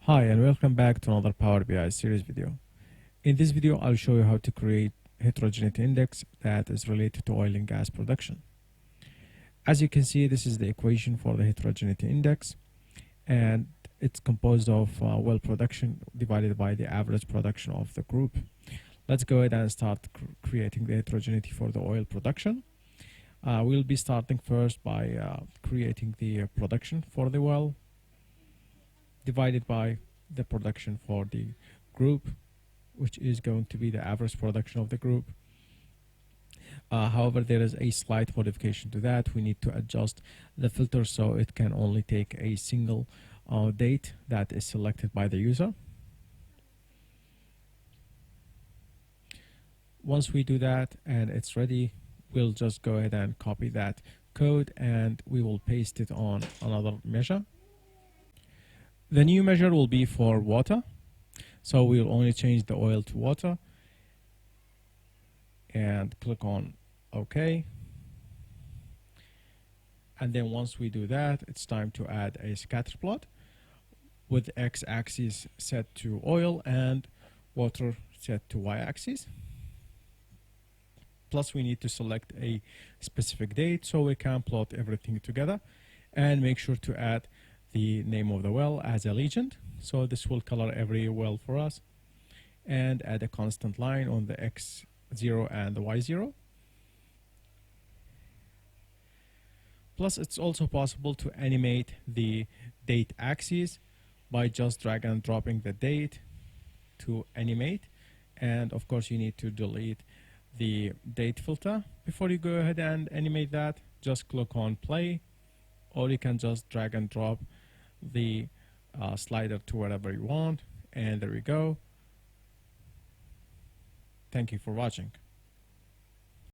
Hi and welcome back to another Power BI series video. In this video, I'll show you how to create heterogeneity index that is related to oil and gas production. As you can see, this is the equation for the heterogeneity index, and it's composed of well production divided by the average production of the group. Let's go ahead and start creating the heterogeneity for the oil production. We'll be starting first by creating the production for the well, divided by the production for the group, which is going to be the average production of the group. However, there is a slight modification to that. We need to adjust the filter so it can only take a single date that is selected by the user. Once we do that and it's ready, we'll just go ahead and copy that code and we will paste it on another measure. The new measure will be for water, so we'll only change the oil to water and click on OK. And then once we do that, it's time to add a scatter plot with the x-axis set to oil and water set to y-axis. Plus we need to select a specific date so we can plot everything together, and make sure to add the name of the well as a legend, so this will color every well for us, and add a constant line on the x0 and the y0. Plus it's also possible to animate the date axis by just drag and dropping the date to animate, and of course you need to delete the date filter. Before you go ahead and animate that, just click on play, or you can just drag and drop the slider to wherever you want, and there we go. Thank you for watching.